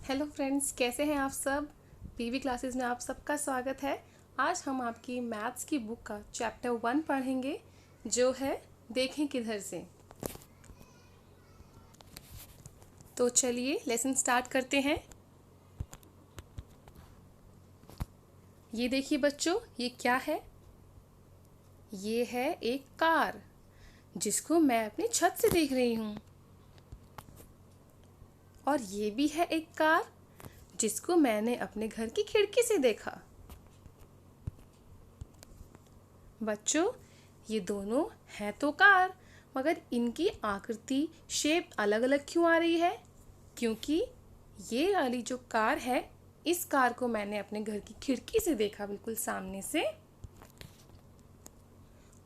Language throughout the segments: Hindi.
हेलो फ्रेंड्स, कैसे हैं आप सब। पीवी क्लासेस में आप सबका स्वागत है। आज हम आपकी मैथ्स की बुक का चैप्टर 1 पढ़ेंगे, जो है देखें किधर से। तो चलिए लेसन स्टार्ट करते हैं। ये देखिए बच्चों, ये क्या है। ये है एक कार जिसको मैं अपनी छत से देख रही हूँ। और ये भी है एक कार जिसको मैंने अपने घर की खिड़की से देखा। बच्चों, ये दोनों हैं तो कार, मगर इनकी आकृति शेप अलग अलग क्यों आ रही है? क्योंकि ये वाली जो कार है, इस कार को मैंने अपने घर की खिड़की से देखा, बिल्कुल सामने से।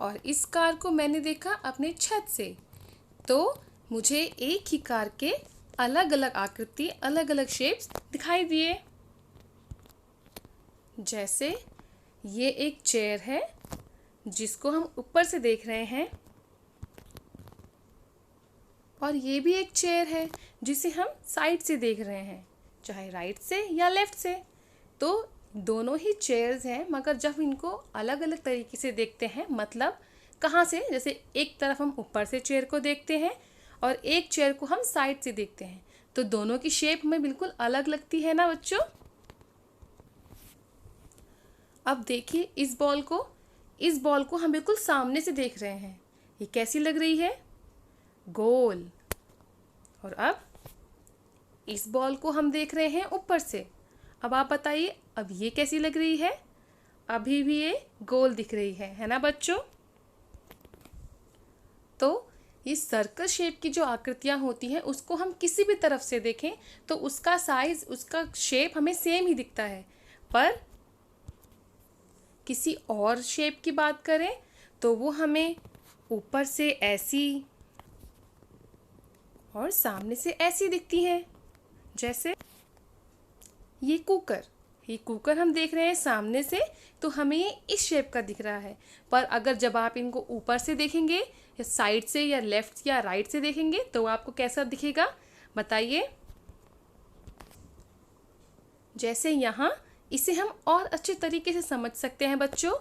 और इस कार को मैंने देखा अपने छत से। तो मुझे एक ही कार के अलग अलग आकृति, अलग अलग शेप्स दिखाई दिए। जैसे ये एक चेयर है जिसको हम ऊपर से देख रहे हैं, और ये भी एक चेयर है जिसे हम साइड से देख रहे हैं, चाहे राइट से या लेफ्ट से। तो दोनों ही चेयर्स हैं, मगर जब इनको अलग अलग तरीके से देखते हैं, मतलब कहाँ से, जैसे एक तरफ हम ऊपर से चेयर को देखते हैं और एक चेयर को हम साइड से देखते हैं, तो दोनों की शेप हमें बिल्कुल अलग लगती है ना बच्चों। अब देखिए इस बॉल को हम बिल्कुल सामने से देख रहे हैं। ये कैसी लग रही है? गोल। और अब इस बॉल को हम देख रहे हैं ऊपर से। अब आप बताइए, अब ये कैसी लग रही है? अभी भी ये गोल दिख रही है ना बच्चों। तो ये सर्कल शेप की जो आकृतियां होती हैं, उसको हम किसी भी तरफ से देखें तो उसका साइज, उसका शेप हमें सेम ही दिखता है। पर किसी और शेप की बात करें तो वो हमें ऊपर से ऐसी और सामने से ऐसी दिखती हैं। जैसे ये कुकर हम देख रहे हैं सामने से, तो हमें ये इस शेप का दिख रहा है। पर अगर जब आप इनको ऊपर से देखेंगे, या साइड से या लेफ्ट या राइट से देखेंगे, तो आपको कैसा दिखेगा बताइए। जैसे यहाँ इसे हम और अच्छे तरीके से समझ सकते हैं बच्चों।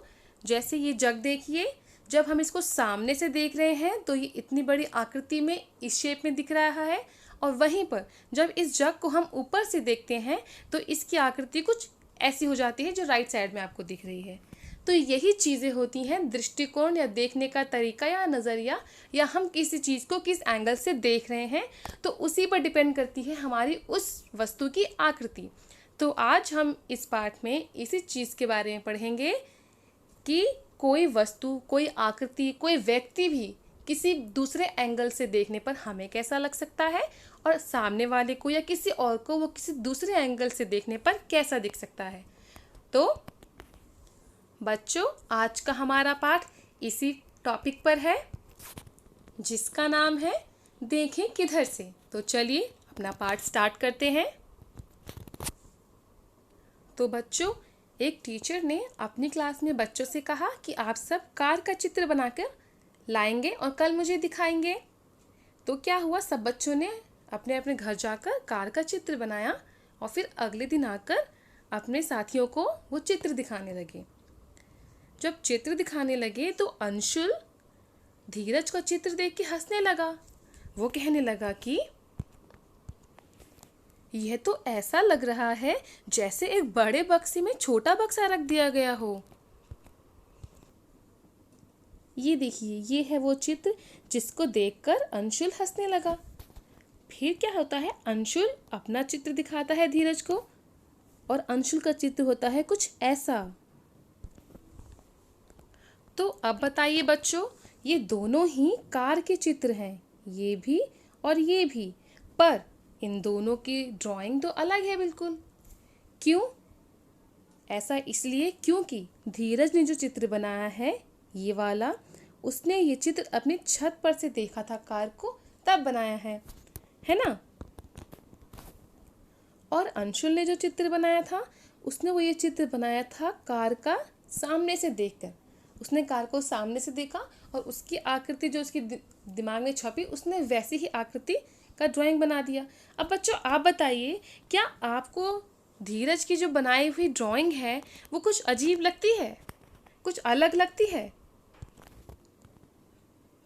जैसे ये जग देखिए, जब हम इसको सामने से देख रहे हैं तो ये इतनी बड़ी आकृति में इस शेप में दिख रहा है, और वहीं पर जब इस जग को हम ऊपर से देखते हैं तो इसकी आकृति कुछ ऐसी हो जाती है जो राइट साइड में आपको दिख रही है। तो यही चीज़ें होती हैं दृष्टिकोण, या देखने का तरीका या नज़रिया, या हम किसी चीज़ को किस एंगल से देख रहे हैं, तो उसी पर डिपेंड करती है हमारी उस वस्तु की आकृति। तो आज हम इस पाठ में इसी चीज़ के बारे में पढ़ेंगे कि कोई वस्तु, कोई आकृति, कोई व्यक्ति भी किसी दूसरे एंगल से देखने पर हमें कैसा लग सकता है, और सामने वाले को या किसी और को वो किसी दूसरे एंगल से देखने पर कैसा दिख सकता है। तो बच्चों, आज का हमारा पाठ इसी टॉपिक पर है, जिसका नाम है देखें किधर से। तो चलिए अपना पाठ स्टार्ट करते हैं। तो बच्चों, एक टीचर ने अपनी क्लास में बच्चों से कहा कि आप सब कार का चित्र बनाकर लाएंगे और कल मुझे दिखाएंगे। तो क्या हुआ, सब बच्चों ने अपने अपने घर जाकर कार का चित्र बनाया, और फिर अगले दिन आकर अपने साथियों को वो चित्र दिखाने लगे। जब चित्र दिखाने लगे तो अंशुल धीरज का चित्र देख के हंसने लगा। वो कहने लगा कि यह तो ऐसा लग रहा है जैसे एक बड़े बक्से में छोटा बक्सा रख दिया गया हो। ये देखिए, ये है वो चित्र जिसको देखकर अंशुल हंसने लगा। फिर क्या होता है, अंशुल अपना चित्र दिखाता है धीरज को, और अंशुल का चित्र होता है कुछ ऐसा। तो अब बताइए बच्चों, ये दोनों ही कार के चित्र हैं, ये भी और ये भी, पर इन दोनों की ड्राइंग तो अलग है बिल्कुल। क्यों? ऐसा इसलिए क्योंकि धीरज ने जो चित्र बनाया है, ये वाला, उसने ये चित्र अपनी छत पर से देखा था कार को, तब बनाया है ना। और अंशुल ने जो चित्र बनाया था, उसने वो ये चित्र बनाया था कार का सामने से देखकर। उसने कार को सामने से देखा और उसकी आकृति जो उसकी दिमाग में छपी, उसने वैसी ही आकृति का ड्राइंग बना दिया। अब बच्चों आप बताइए, क्या आपको धीरज की जो बनाई हुई ड्राइंग है वो कुछ अजीब लगती है, कुछ अलग लगती है?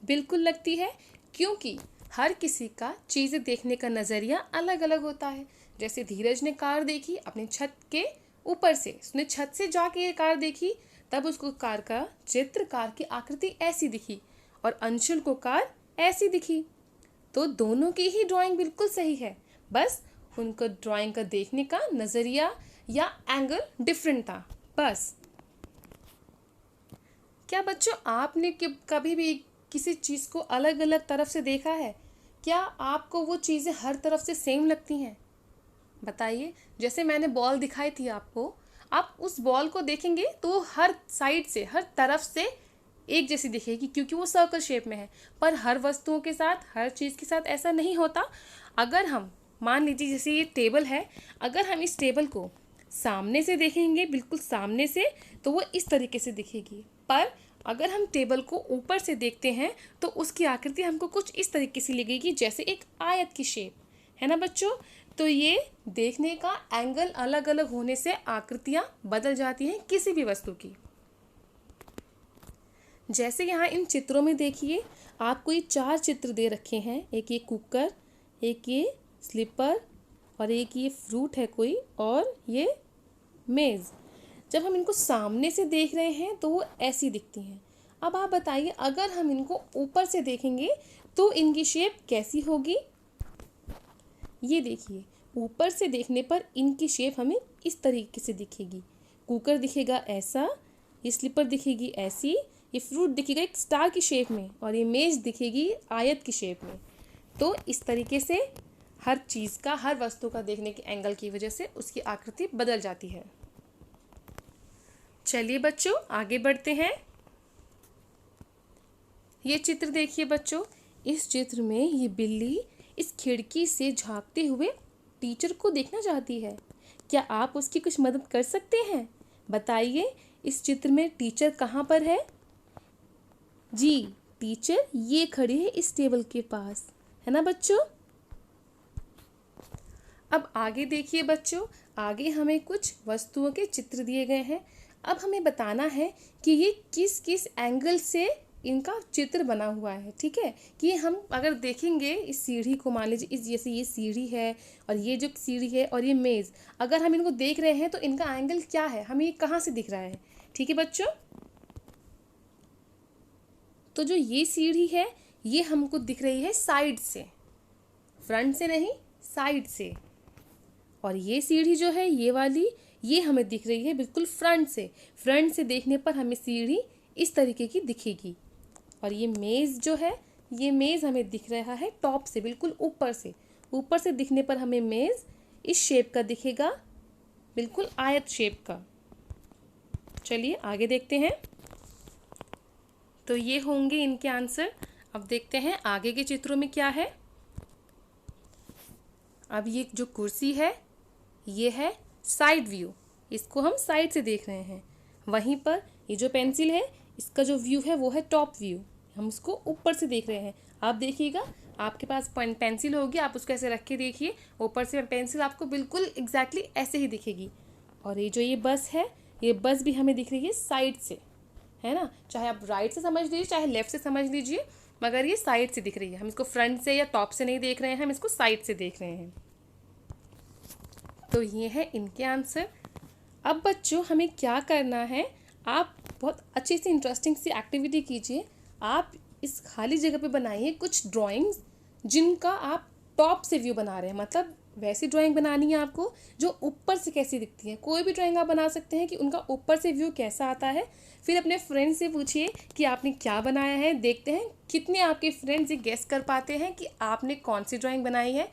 बिल्कुल लगती है, क्योंकि हर किसी का चीज़ें देखने का नज़रिया अलग अलग होता है। जैसे धीरज ने कार देखी अपनी छत के ऊपर से, उसने छत से जाके ये कार देखी, तब उसको कार का चित्र, कार की आकृति ऐसी दिखी, और अंशुल को कार ऐसी दिखी। तो दोनों की ही ड्राइंग बिल्कुल सही है, बस उनका ड्राइंग का देखने का नज़रिया या एंगल डिफरेंट था बस। क्या बच्चों आपने कभी भी किसी चीज़ को अलग अलग तरफ से देखा है? क्या आपको वो चीज़ें हर तरफ से सेम लगती हैं? बताइए। जैसे मैंने बॉल दिखाई थी आपको, आप उस बॉल को देखेंगे तो हर साइड से, हर तरफ से एक जैसी दिखेगी, क्योंकि वो सर्कल शेप में है। पर हर वस्तुओं के साथ, हर चीज़ के साथ ऐसा नहीं होता। अगर हम मान लीजिए जैसे ये टेबल है, अगर हम इस टेबल को सामने से देखेंगे, बिल्कुल सामने से, तो वो इस तरीके से दिखेगी। पर अगर हम टेबल को ऊपर से देखते हैं तो उसकी आकृति हमको कुछ इस तरीके से लगेगी, जैसे एक आयत की शेप, है ना बच्चों? तो ये देखने का एंगल अलग अलग होने से आकृतियाँ बदल जाती हैं किसी भी वस्तु की। जैसे यहाँ इन चित्रों में देखिए, आपको ये 4 चित्र दे रखे हैं। एक ये कुकर, एक ये स्लीपर, और एक ये फ्रूट है कोई, और ये मेज़। जब हम इनको सामने से देख रहे हैं तो वो ऐसी दिखती हैं। अब आप बताइए, अगर हम इनको ऊपर से देखेंगे तो इनकी शेप कैसी होगी? ये देखिए, ऊपर से देखने पर इनकी शेप हमें इस तरीके से दिखेगी। कुकर दिखेगा ऐसा, ये स्लीपर दिखेगी ऐसी, ये फ्रूट दिखेगा एक स्टार की शेप में, और ये मेज दिखेगी आयत की शेप में। तो इस तरीके से हर चीज़ का, हर वस्तु का देखने के एंगल की वजह से उसकी आकृति बदल जाती है। चलिए बच्चों आगे बढ़ते हैं। ये चित्र देखिए बच्चों, इस चित्र में ये बिल्ली इस खिड़की से झांकते हुए टीचर को देखना चाहती है। क्या आप उसकी कुछ मदद कर सकते हैं? बताइए, इस चित्र में टीचर कहाँ पर है? जी, टीचर ये खड़ी है इस टेबल के पास, है ना बच्चों? अब आगे देखिए बच्चों, आगे हमें कुछ वस्तुओं के चित्र दिए गए हैं। अब हमें बताना है कि ये किस किस एंगल से इनका चित्र बना हुआ है। ठीक है, कि हम अगर देखेंगे इस सीढ़ी को, मान लीजिए इस जैसे ये सीढ़ी है, और ये जो सीढ़ी है और ये मेज़, अगर हम इनको देख रहे हैं तो इनका एंगल क्या है, हमें ये कहाँ से दिख रहा है? ठीक है बच्चों, तो जो ये सीढ़ी है ये हमको दिख रही है साइड से, फ्रंट से नहीं, साइड से। और ये सीढ़ी जो है ये वाली, ये हमें दिख रही है बिल्कुल फ्रंट से। फ्रंट से देखने पर हमें सीढ़ी इस तरीके की दिखेगी। और ये मेज़ जो है, ये मेज़ हमें दिख रहा है टॉप से, बिल्कुल ऊपर से। ऊपर से दिखने पर हमें मेज़ इस शेप का दिखेगा, बिल्कुल आयत शेप का। चलिए आगे देखते हैं। तो ये होंगे इनके आंसर। अब देखते हैं आगे के चित्रों में क्या है। अब ये जो कुर्सी है ये है साइड व्यू, इसको हम साइड से देख रहे हैं। वहीं पर ये जो पेंसिल है इसका जो व्यू है वो है टॉप व्यू, हम उसको ऊपर से देख रहे हैं। आप देखिएगा, आपके पास पेंसिल होगी, आप उसको ऐसे रख के देखिए, ऊपर से पेंसिल आपको बिल्कुल एग्जैक्टली ऐसे ही दिखेगी। और ये जो ये बस है, ये बस भी हमें दिख रही है साइड से, है ना? चाहे आप राइट से समझ लीजिए, चाहे लेफ्ट से समझ लीजिए, मगर ये साइड से दिख रही है। हम इसको फ्रंट से या टॉप से नहीं देख रहे हैं, हम इसको साइड से देख रहे हैं। तो ये है इनके आंसर। अब बच्चों हमें क्या करना है, आप बहुत अच्छी सी इंटरेस्टिंग सी एक्टिविटी कीजिए। आप इस खाली जगह पे बनाइए कुछ ड्राइंग्स जिनका आप टॉप से व्यू बना रहे हैं, मतलब वैसी ड्राइंग बनानी है आपको जो ऊपर से कैसी दिखती है। कोई भी ड्राइंग आप बना सकते हैं कि उनका ऊपर से व्यू कैसा आता है। फिर अपने फ्रेंड से पूछिए कि आपने क्या बनाया है, देखते हैं कितने आपके फ्रेंड्स ये गेस कर पाते हैं कि आपने कौन सी ड्राइंग बनाई है।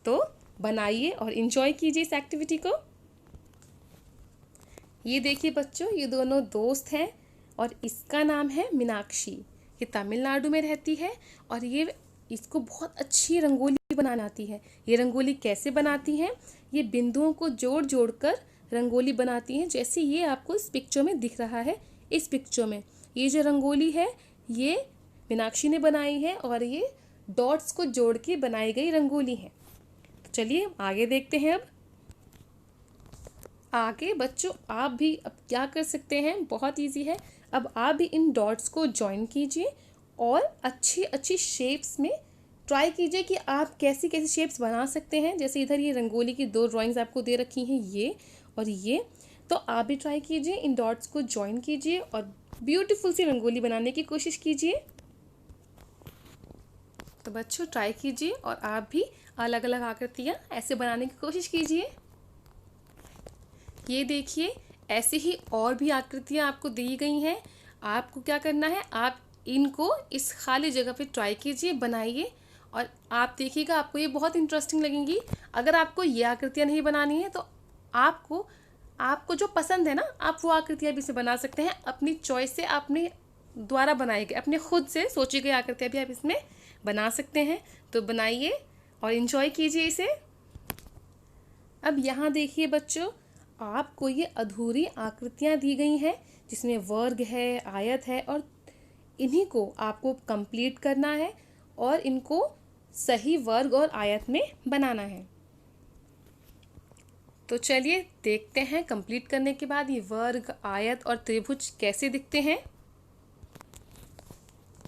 तो बनाइए और इन्जॉय कीजिए इस एक्टिविटी को। ये देखिए बच्चों, ये दोनों दोस्त हैं और इसका नाम है मीनाक्षी। ये तमिलनाडु में रहती है और ये इसको बहुत अच्छी रंगोली बनाना आती है। ये रंगोली कैसे बनाती हैं, ये बिंदुओं को जोड़ जोड़ कर रंगोली बनाती हैं, जैसे ये आपको इस पिक्चर में दिख रहा है। इस पिक्चर में ये जो रंगोली है ये मीनाक्षी ने बनाई है और ये डॉट्स को जोड़ के बनाई गई रंगोली है। तो चलिए आगे देखते हैं। अब आगे बच्चों आप भी अब क्या कर सकते हैं, बहुत इजी है। अब आप भी इन डॉट्स को ज्वाइन कीजिए और अच्छी अच्छी शेप्स में ट्राई कीजिए कि आप कैसी कैसी शेप्स बना सकते हैं। जैसे इधर ये रंगोली की 2 ड्राइंग्स आपको दे रखी हैं, ये और ये। तो आप भी ट्राई कीजिए, इन डॉट्स को ज्वाइन कीजिए और ब्यूटीफुल सी रंगोली बनाने की कोशिश कीजिए। तो बच्चों ट्राई कीजिए और आप भी अलग अलग आकृतियाँ ऐसे बनाने की कोशिश कीजिए। ये देखिए, ऐसे ही और भी आकृतियाँ आपको दी गई हैं। आपको क्या करना है, आप इनको इस खाली जगह पे ट्राई कीजिए, बनाइए और आप देखिएगा आपको ये बहुत इंटरेस्टिंग लगेंगी। अगर आपको ये आकृतियाँ नहीं बनानी है तो आपको जो पसंद है ना, आप वो आकृतियाँ भी इसे बना सकते हैं। अपनी चॉइस से, अपने द्वारा बनाई गई, अपने खुद से सोची गई आकृतियाँ भी आप इसमें बना सकते हैं। तो बनाइए और इन्जॉय कीजिए इसे। अब यहाँ देखिए बच्चों, आपको ये अधूरी आकृतियाँ दी गई हैं जिसमें वर्ग है, आयत है और इन्हीं को आपको कंप्लीट करना है और इनको सही वर्ग और आयत में बनाना है। तो चलिए देखते हैं कंप्लीट करने के बाद ये वर्ग, आयत और त्रिभुज कैसे दिखते हैं।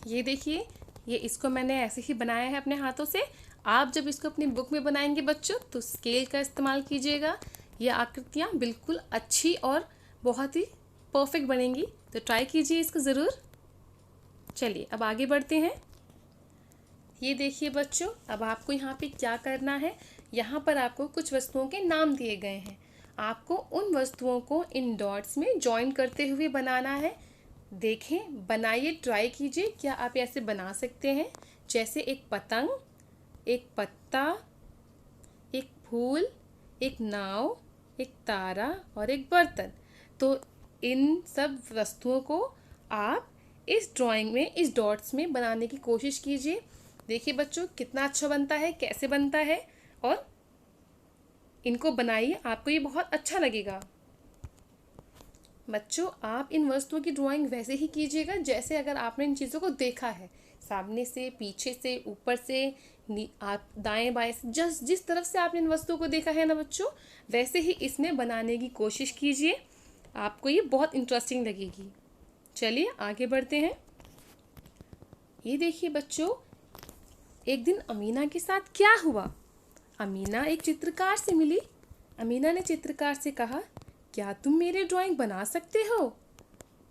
ये देखिए, ये इसको मैंने ऐसे ही बनाया है अपने हाथों से। आप जब इसको अपनी बुक में बनाएंगे बच्चों तो स्केल का इस्तेमाल कीजिएगा। ये आकृतियाँ बिल्कुल अच्छी और बहुत ही परफेक्ट बनेंगी। तो ट्राई कीजिए इसको ज़रूर। चलिए अब आगे बढ़ते हैं। ये देखिए बच्चों, अब आपको यहाँ पे क्या करना है, यहाँ पर आपको कुछ वस्तुओं के नाम दिए गए हैं। आपको उन वस्तुओं को इन डॉट्स में जॉइन करते हुए बनाना है। देखें, बनाइए, ट्राई कीजिए, क्या आप ऐसे बना सकते हैं। जैसे एक पतंग, एक पत्ता, एक फूल, एक नाव, एक तारा और एक बर्तन। तो इन सब वस्तुओं को आप इस ड्राइंग में, इस डॉट्स में बनाने की कोशिश कीजिए। देखिए बच्चों कितना अच्छा बनता है, कैसे बनता है, और इनको बनाइए, आपको ये बहुत अच्छा लगेगा। बच्चों आप इन वस्तुओं की ड्राइंग वैसे ही कीजिएगा जैसे अगर आपने इन चीज़ों को देखा है, सामने से, पीछे से, ऊपर से, आप दाएं बाएं से, जिस तरफ से आपने इन वस्तुओं को देखा है ना बच्चों, वैसे ही इसमें बनाने की कोशिश कीजिए। आपको ये बहुत इंटरेस्टिंग लगेगी। चलिए आगे बढ़ते हैं। ये देखिए बच्चों, एक दिन अमीना के साथ क्या हुआ। अमीना एक चित्रकार से मिली। अमीना ने चित्रकार से कहा, क्या तुम मेरी ड्राइंग बना सकते हो?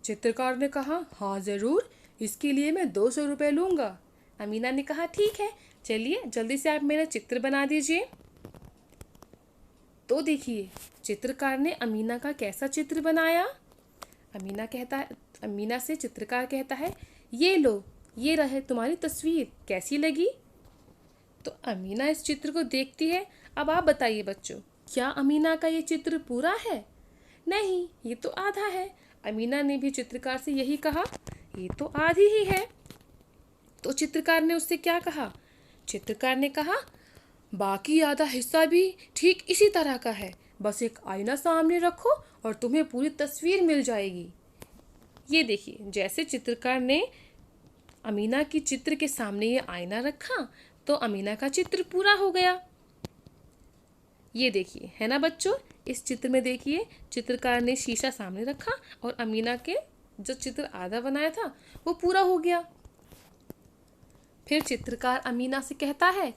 चित्रकार ने कहा, हाँ ज़रूर, इसके लिए मैं 200 रुपये लूँगा। अमीना ने कहा, ठीक है, चलिए जल्दी से आप मेरा चित्र बना दीजिए। तो देखिए चित्रकार ने अमीना का कैसा चित्र बनाया। अमीना से चित्रकार कहता है, ये लो, ये रहे तुम्हारी तस्वीर, कैसी लगी? तो अमीना इस चित्र को देखती है। अब आप बताइए बच्चों, क्या अमीना का ये चित्र पूरा है? नहीं, ये तो आधा है। अमीना ने भी चित्रकार से यही कहा, ये तो आधी ही है। तो चित्रकार ने उससे क्या कहा? चित्रकार ने कहा, बाकी आधा हिस्सा भी ठीक इसी तरह का है, बस एक आईना सामने रखो और तुम्हें पूरी तस्वीर मिल जाएगी। ये देखिए, जैसे चित्रकार ने अमीना की चित्र के सामने ये आईना रखा तो अमीना का चित्र पूरा हो गया। ये देखिए, है ना बच्चों, इस चित्र में देखिए चित्रकार ने शीशा सामने रखा और अमीना के जो चित्र आधा बनाया था वो पूरा हो गया। फिर चित्रकार अमीना से कहता है,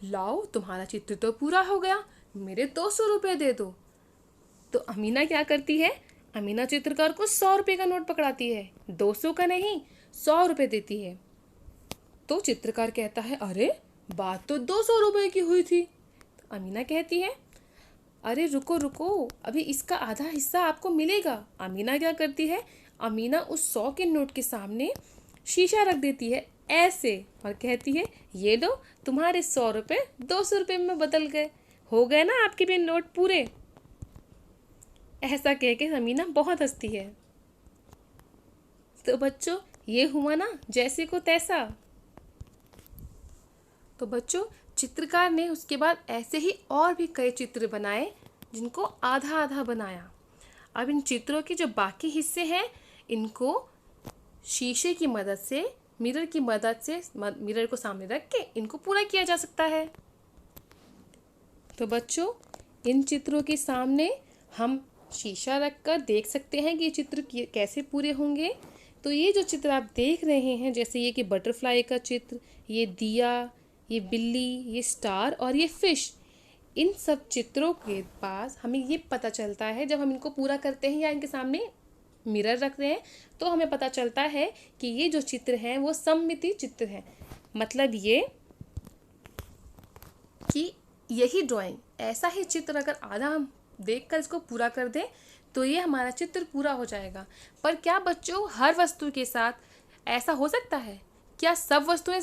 लाओ तुम्हारा चित्र तो पूरा हो गया, मेरे 200 रुपये दे दो। तो अमीना क्या करती है? अमीना चित्रकार को 100 रुपये का नोट पकड़ाती है, 200 का नहीं, 100 रुपये देती है। तो चित्रकार कहता है, अरे बात तो 200 रुपये की हुई थी। तो अमीना कहती है, अरे रुको रुको, अभी इसका आधा हिस्सा आपको मिलेगा। अमीना क्या करती है? अमीना उस 100 के नोट के सामने शीशा रख देती है ऐसे और कहती है, ये लो तुम्हारे 100 रुपये 200 रुपये में बदल गए, हो गए ना आपके भी नोट पूरे। ऐसा कह के अमीना बहुत हंसती है। तो बच्चों ये हुआ ना जैसे को तैसा। तो बच्चों चित्रकार ने उसके बाद ऐसे ही और भी कई चित्र बनाए जिनको आधा आधा बनाया। अब इन चित्रों के जो बाकी हिस्से हैं इनको शीशे की मदद से मिरर की मदद से मिरर को सामने रख के इनको पूरा किया जा सकता है। तो बच्चों, इन चित्रों के सामने हम शीशा रखकर देख सकते हैं कि ये चित्र कैसे पूरे होंगे। तो ये जो चित्र आप देख रहे हैं, जैसे ये कि बटरफ्लाई का चित्र, ये दिया, ये बिल्ली, ये स्टार और ये फिश, इन सब चित्रों के पास हमें ये पता चलता है, जब हम इनको पूरा करते हैं या इनके सामने मिरर रखते हैं, तो हमें पता चलता है कि ये जो चित्र हैं वो सममिति चित्र हैं। मतलब ये कि यही ड्राइंग, ऐसा ही चित्र अगर आधा हम देखकर इसको पूरा कर दें तो ये हमारा चित्र पूरा हो जाएगा। पर क्या बच्चों हर वस्तु के साथ ऐसा हो सकता है? क्या सब वस्तुएं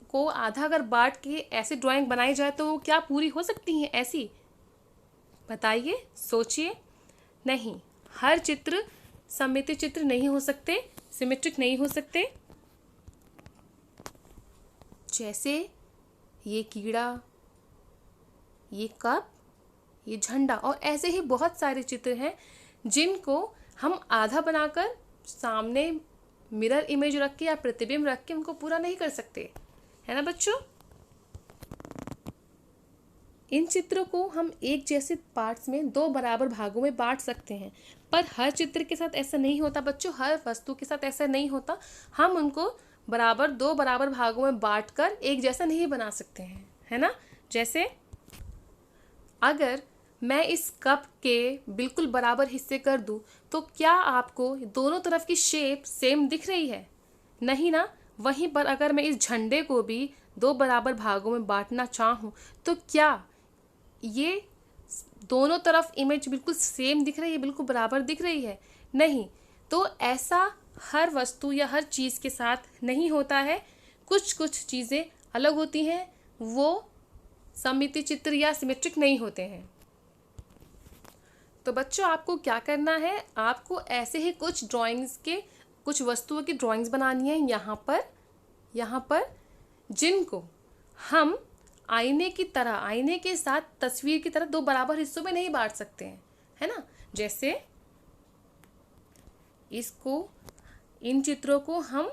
को आधा अगर बांट के ऐसी ड्राइंग बनाई जाए तो वो क्या पूरी हो सकती हैं ऐसी? बताइए, सोचिए। नहीं, हर चित्र सममिति चित्र नहीं हो सकते, सिमेट्रिक नहीं हो सकते। जैसे ये कीड़ा, ये कप, ये झंडा और ऐसे ही बहुत सारे चित्र हैं जिनको हम आधा बनाकर सामने मिरर इमेज रख के या प्रतिबिंब रख के उनको पूरा नहीं कर सकते, है ना बच्चों? इन चित्रों को हम एक जैसे पार्ट्स में दो बराबर भागों में बांट सकते हैं, पर हर चित्र के साथ ऐसा नहीं होता बच्चों, हर वस्तु के साथ ऐसा नहीं होता। हम उनको दो बराबर भागों में बांटकर एक जैसा नहीं बना सकते हैं, है ना? जैसे अगर मैं इस कप के बिल्कुल बराबर हिस्से कर दूं तो क्या आपको दोनों तरफ की शेप सेम दिख रही है? नहीं ना। वहीं पर अगर मैं इस झंडे को भी दो बराबर भागों में बांटना चाहूँ तो क्या ये दोनों तरफ इमेज बिल्कुल सेम दिख रही है, बिल्कुल बराबर दिख रही है? नहीं। तो ऐसा हर वस्तु या हर चीज़ के साथ नहीं होता है। कुछ कुछ चीज़ें अलग होती हैं, वो सममिति चित्र या सिमेट्रिक नहीं होते हैं। तो बच्चों, आपको क्या करना है, आपको ऐसे ही कुछ ड्राइंग्स के, कुछ वस्तुओं की ड्राइंग्स बनानी है यहाँ पर जिनको हम आईने की तरह, आईने के साथ तस्वीर की तरह दो बराबर हिस्सों में नहीं बांट सकते हैं, है ना? जैसे इन चित्रों को हम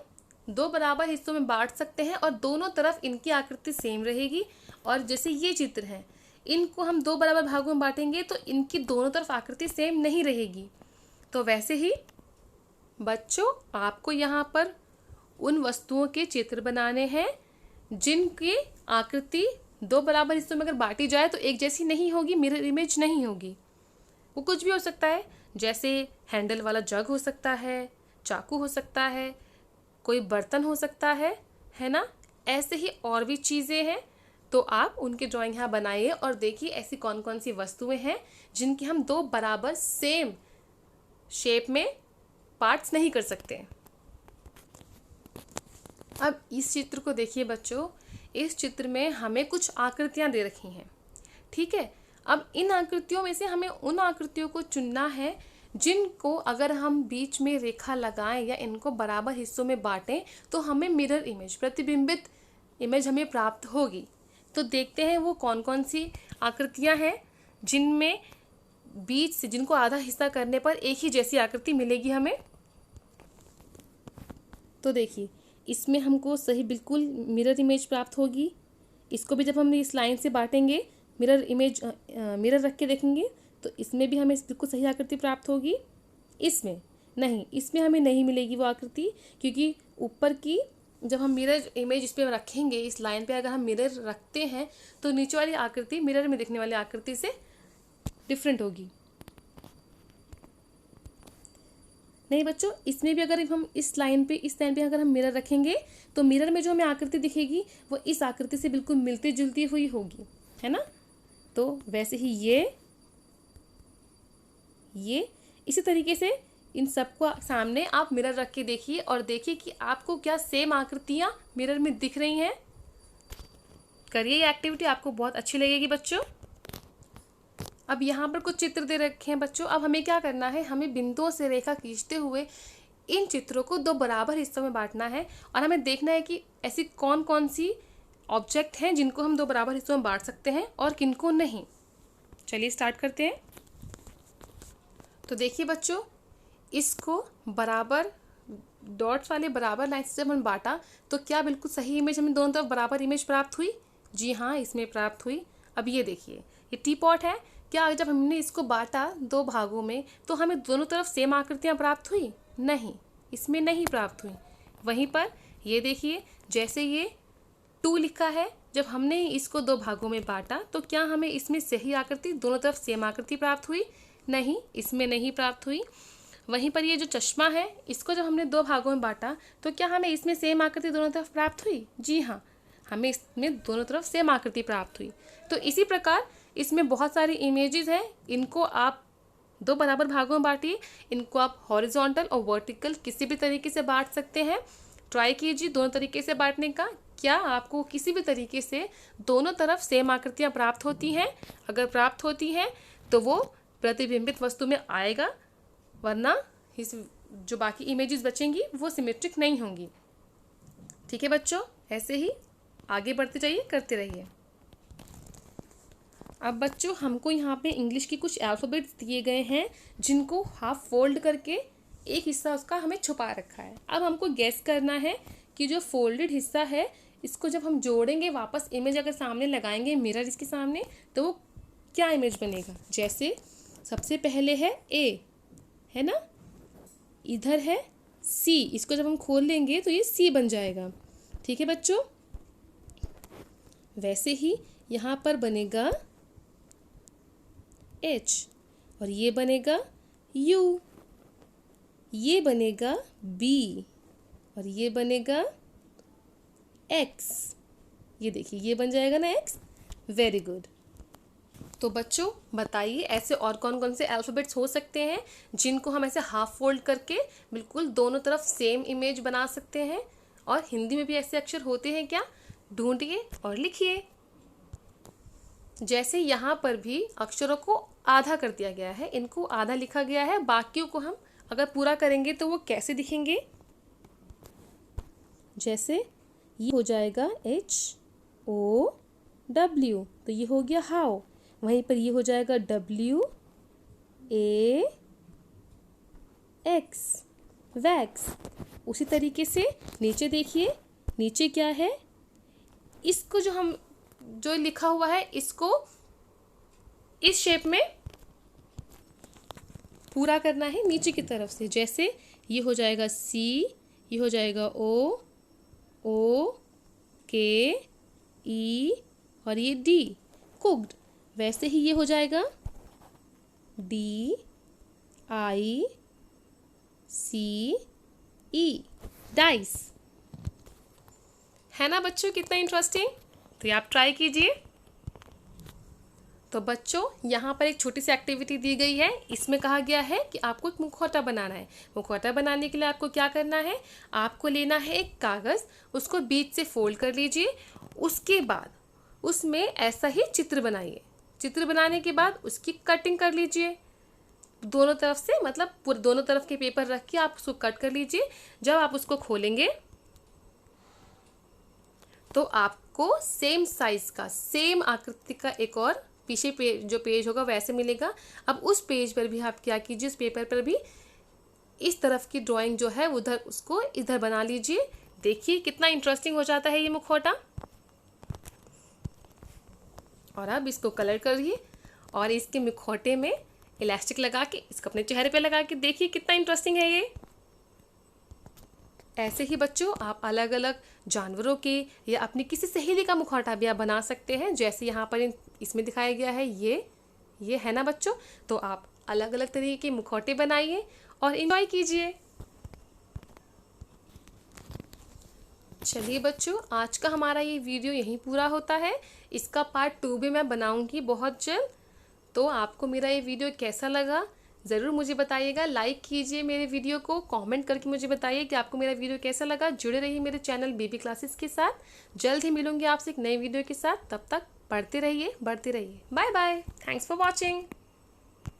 दो बराबर हिस्सों में बांट सकते हैं और दोनों तरफ इनकी आकृति सेम रहेगी। और जैसे ये चित्र हैं, इनको हम दो बराबर भागों में बांटेंगे तो इनकी दोनों तरफ आकृति सेम नहीं रहेगी। तो वैसे ही बच्चों, आपको यहाँ पर उन वस्तुओं के चित्र बनाने हैं जिनकी आकृति दो बराबर हिस्सों में अगर बांटी जाए तो एक जैसी नहीं होगी, मिरर इमेज नहीं होगी। वो कुछ भी हो सकता है, जैसे हैंडल वाला जग हो सकता है, चाकू हो सकता है, कोई बर्तन हो सकता है ना? ऐसे ही और भी चीज़ें हैं। तो आप उनकी ड्राइंग यहाँ बनाइए और देखिए ऐसी कौन कौन सी वस्तुएं हैं जिनकी हम दो बराबर सेम शेप में पार्ट्स नहीं कर सकते। अब इस चित्र को देखिए बच्चों, इस चित्र में हमें कुछ आकृतियाँ दे रखी हैं, ठीक है? अब इन आकृतियों में से हमें उन आकृतियों को चुनना है जिनको अगर हम बीच में रेखा लगाएं या इनको बराबर हिस्सों में बांटें तो हमें मिरर इमेज, प्रतिबिंबित इमेज हमें प्राप्त होगी। तो देखते हैं वो कौन कौन सी आकृतियां हैं जिनमें बीच से, जिनको आधा हिस्सा करने पर एक ही जैसी आकृति मिलेगी हमें। तो देखिए, इसमें हमको सही बिल्कुल मिरर इमेज प्राप्त होगी। इसको भी जब हम इस लाइन से बांटेंगे, मिरर रख के देखेंगे तो इसमें भी हमें बिल्कुल सही आकृति प्राप्त होगी। इसमें नहीं, इसमें हमें नहीं मिलेगी वो आकृति, क्योंकि ऊपर की जब हम मिरर इमेज इस पर रखेंगे, इस लाइन पे अगर हम मिरर रखते हैं तो नीचे वाली आकृति मिरर में दिखने वाली आकृति से डिफरेंट होगी। नहीं बच्चों, इसमें भी अगर हम इस लाइन पे अगर हम मिरर रखेंगे तो मिरर में जो हमें आकृति दिखेगी वो इस आकृति से बिल्कुल मिलती जुलती हुई होगी, है ना? तो वैसे ही ये इसी तरीके से इन सबको सामने आप मिरर रख के देखिए और देखिए कि आपको क्या सेम आकृतियाँ मिरर में दिख रही हैं। करिए ये एक्टिविटी, आपको बहुत अच्छी लगेगी बच्चों। अब यहाँ पर कुछ चित्र दे रखे हैं बच्चों। अब हमें क्या करना है, हमें बिंदुओं से रेखा खींचते हुए इन चित्रों को दो बराबर हिस्सों में बांटना है और हमें देखना है कि ऐसी कौन कौन सी ऑब्जेक्ट हैं जिनको हम दो बराबर हिस्सों में बांट सकते हैं और किनको नहीं। चलिए स्टार्ट करते हैं। तो देखिए बच्चों, इसको बराबर डॉट्स वाले बराबर लाइन से जब हम बांटा तो क्या बिल्कुल सही इमेज हमें दोनों तरफ बराबर इमेज प्राप्त हुई? जी हाँ, इसमें प्राप्त हुई। अब ये देखिए, ये टी पॉट है। क्या जब हमने इसको बांटा दो भागों में तो हमें दोनों तरफ सेम आकृतियाँ प्राप्त हुई? नहीं, इसमें नहीं प्राप्त हुई। वहीं पर ये देखिए, जैसे ये 2 लिखा है, जब हमने इसको दो भागों में बांटा तो क्या हमें इसमें सही आकृति दोनों तरफ सेम आकृति प्राप्त हुई? नहीं, इसमें नहीं प्राप्त हुई। वहीं पर ये जो चश्मा है, इसको जब हमने दो भागों में बांटा तो क्या हमें इसमें सेम आकृति दोनों तरफ प्राप्त हुई? जी हाँ, हमें इसमें दोनों तरफ सेम आकृति प्राप्त हुई। तो इसी प्रकार इसमें बहुत सारी इमेजेस हैं, इनको आप दो बराबर भागों में बांटिए। इनको आप हॉरिजॉन्टल और वर्टिकल किसी भी तरीके से बांट सकते हैं। ट्राई कीजिए दोनों तरीके से बांटने का। क्या आपको किसी भी तरीके से दोनों तरफ सेम आकृतियाँ प्राप्त होती हैं? अगर प्राप्त होती हैं तो वो प्रतिबिंबित वस्तु में आएगा, वरना इस जो बाकी इमेजेस बचेंगी वो सिमेट्रिक नहीं होंगी। ठीक है बच्चों, ऐसे ही आगे बढ़ते जाइए, करते रहिए। अब बच्चों, हमको यहाँ पे इंग्लिश की कुछ अल्फ़ाबेट्स दिए गए हैं, जिनको हाफ फोल्ड करके एक हिस्सा उसका हमें छुपा रखा है। अब हमको गैस करना है कि जो फोल्डेड हिस्सा है, इसको जब हम जोड़ेंगे वापस इमेज अगर सामने लगाएंगे मिरर इसके सामने, तो वो क्या इमेज बनेगा। जैसे सबसे पहले है ए, है ना, इधर है सी, इसको जब हम खोल लेंगे तो ये सी बन जाएगा। ठीक है बच्चों, वैसे ही यहाँ पर बनेगा एच, और ये बनेगा यू, ये बनेगा बी, और ये बनेगा एक्स। ये देखिए, ये बन जाएगा ना एक्स। Very good. तो बच्चों बताइए, ऐसे और कौन कौन से अल्फ़ाबेट्स हो सकते हैं जिनको हम ऐसे हाफ फोल्ड करके बिल्कुल दोनों तरफ सेम इमेज बना सकते हैं? और हिंदी में भी ऐसे अक्षर होते हैं क्या? ढूंढिए और लिखिए। जैसे यहाँ पर भी अक्षरों को आधा कर दिया गया है, इनको आधा लिखा गया है, बाकियों को हम अगर पूरा करेंगे तो वो कैसे दिखेंगे? जैसे ये हो जाएगा HOW, तो ये हो गया हाउ। वहीं पर ये हो जाएगा WAX, वैक्स। उसी तरीके से नीचे देखिए, नीचे क्या है, इसको जो लिखा हुआ है इसको इस शेप में पूरा करना है नीचे की तरफ से। जैसे ये हो जाएगा C, ये हो जाएगा OKE, और ये D, कुक्ड। वैसे ही ये हो जाएगा DICE, डाइस। है ना बच्चों, कितना इंटरेस्टिंग। तो ये आप ट्राई कीजिए। तो बच्चों, यहाँ पर एक छोटी सी एक्टिविटी दी गई है। इसमें कहा गया है कि आपको एक मुखौटा बनाना है। मुखौटा बनाने के लिए आपको क्या करना है, आपको लेना है एक कागज़, उसको बीच से फोल्ड कर लीजिए। उसके बाद उसमें ऐसा ही चित्र बनाइए। चित्र बनाने के बाद उसकी कटिंग कर लीजिए दोनों तरफ से, मतलब पूरे दोनों तरफ के पेपर रख के आप उसको कट कर लीजिए। जब आप उसको खोलेंगे तो आपको सेम साइज का, सेम आकृति का एक और पीछे जो पेज होगा वैसे मिलेगा। अब उस पेज पर भी आप क्या कीजिए, उस पेपर पर भी इस तरफ की ड्राइंग जो है उधर, उसको इधर बना लीजिए। देखिए कितना इंटरेस्टिंग हो जाता है ये मुखौटा। और अब इसको कलर करिए और इसके मुखौटे में इलास्टिक लगा के इसको अपने चेहरे पे लगा के देखिए कितना इंटरेस्टिंग है ये। ऐसे ही बच्चों, आप अलग अलग जानवरों के या अपनी किसी सहेली का मुखौटा भी आप बना सकते हैं। जैसे यहाँ पर इसमें दिखाया गया है, ये है ना बच्चों। तो आप अलग अलग तरीके के मुखौटे बनाइए और एंजॉय कीजिए। चलिए बच्चों, आज का हमारा ये वीडियो यहीं पूरा होता है। इसका पार्ट 2 भी मैं बनाऊंगी बहुत जल्द। तो आपको मेरा ये वीडियो कैसा लगा ज़रूर मुझे बताइएगा। लाइक कीजिए मेरे वीडियो को, कमेंट करके मुझे बताइए कि आपको मेरा वीडियो कैसा लगा। जुड़े रहिए मेरे चैनल बेबी क्लासेस के साथ। जल्द ही मिलूंगी आपसे एक नई वीडियो के साथ। तब तक पढ़ते रहिए, बढ़ते रहिए। Bye bye. Thanks for watching.